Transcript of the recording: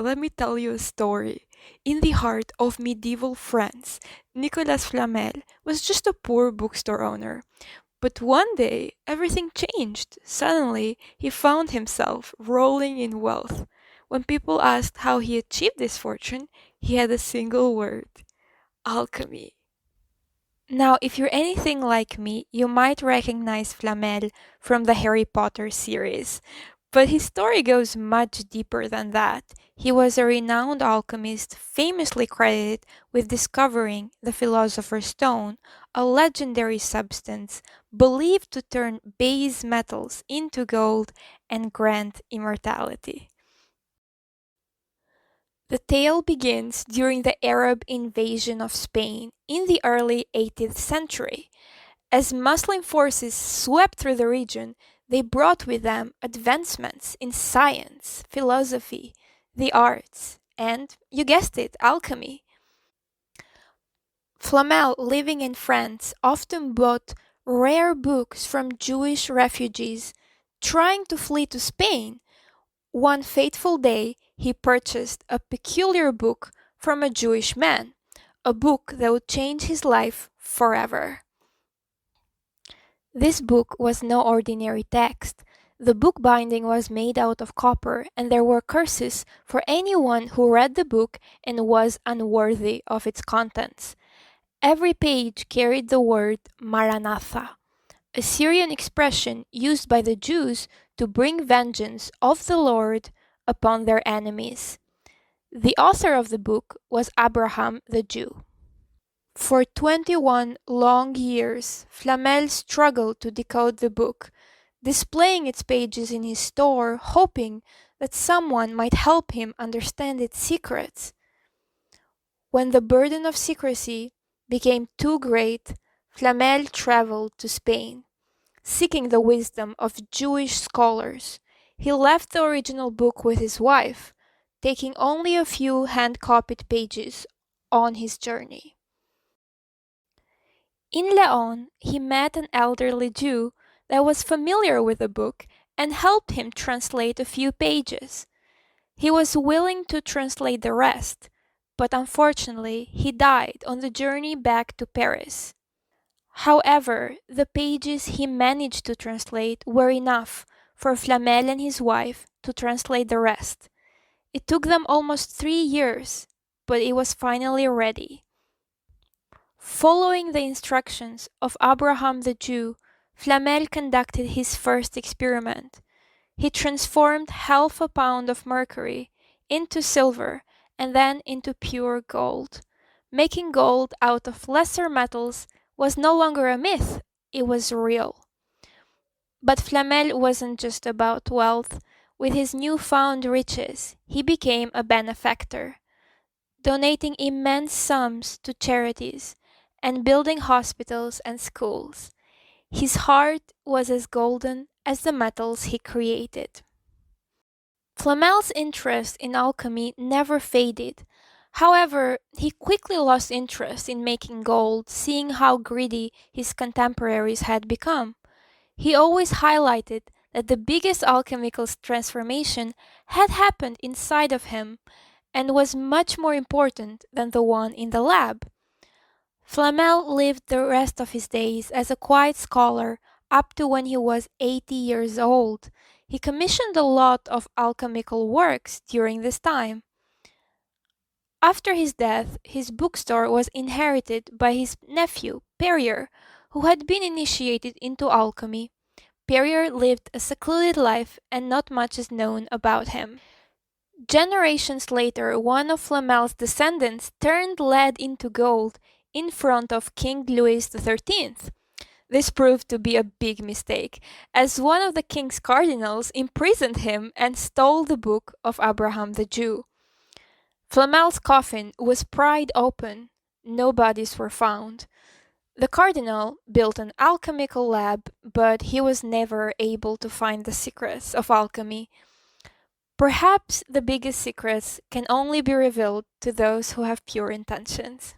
let me tell you a story. In the heart of medieval France, Nicolas Flamel was just a poor bookstore owner. But one day, everything changed. Suddenly, he found himself rolling in wealth. When people asked how he achieved this fortune, he had a single word: alchemy. Now, if you're anything like me, you might recognize Flamel from the Harry Potter series. But his story goes much deeper than that. He was a renowned alchemist, famously credited with discovering the Philosopher's Stone, a legendary substance believed to turn base metals into gold and grant immortality. The tale begins during the Arab invasion of Spain in the early 18th century. As Muslim forces swept through the region, they brought with them advancements in science, philosophy, the arts, and, you guessed it, alchemy. Flamel, living in France, often bought rare books from Jewish refugees trying to flee to Spain. One fateful day, he purchased a peculiar book from a Jewish man, a book that would change his life forever. This book was no ordinary text. The book binding was made out of copper, and there were curses for anyone who read the book and was unworthy of its contents. Every page carried the word Maranatha, a Syrian expression used by the Jews to bring vengeance of the Lord upon their enemies. The author of the book was Abraham the Jew. For 21 long years, Flamel struggled to decode the book, displaying its pages in his store, hoping that someone might help him understand its secrets. When the burden of secrecy became too great, Flamel traveled to Spain, seeking the wisdom of Jewish scholars. He left the original book with his wife, taking only a few hand-copied pages on his journey. In Leon, he met an elderly Jew that was familiar with the book and helped him translate a few pages. He was willing to translate the rest, but unfortunately he died on the journey back to Paris. However, the pages he managed to translate were enough for Flamel and his wife to translate the rest. It took them almost 3 years, but it was finally ready. Following the instructions of Abraham the Jew, Flamel conducted his first experiment. He transformed half a pound of mercury into silver and then into pure gold. Making gold out of lesser metals was no longer a myth, it was real. But Flamel wasn't just about wealth. With his newfound riches, he became a benefactor, donating immense sums to charities and building hospitals and schools. His heart was as golden as the metals he created. Flamel's interest in alchemy never faded. However, he quickly lost interest in making gold, seeing how greedy his contemporaries had become. He always highlighted that the biggest alchemical transformation had happened inside of him and was much more important than the one in the lab. Flamel lived the rest of his days as a quiet scholar up to when he was 80 years old. He commissioned a lot of alchemical works during this time. After his death, his bookstore was inherited by his nephew, Perrier, who had been initiated into alchemy. Perrier lived a secluded life and not much is known about him. Generations later, one of Flamel's descendants turned lead into gold in front of King Louis XIII. This proved to be a big mistake, as one of the king's cardinals imprisoned him and stole the book of Abraham the Jew. Flamel's coffin was pried open. No bodies were found. The cardinal built an alchemical lab, but he was never able to find the secrets of alchemy. Perhaps the biggest secrets can only be revealed to those who have pure intentions.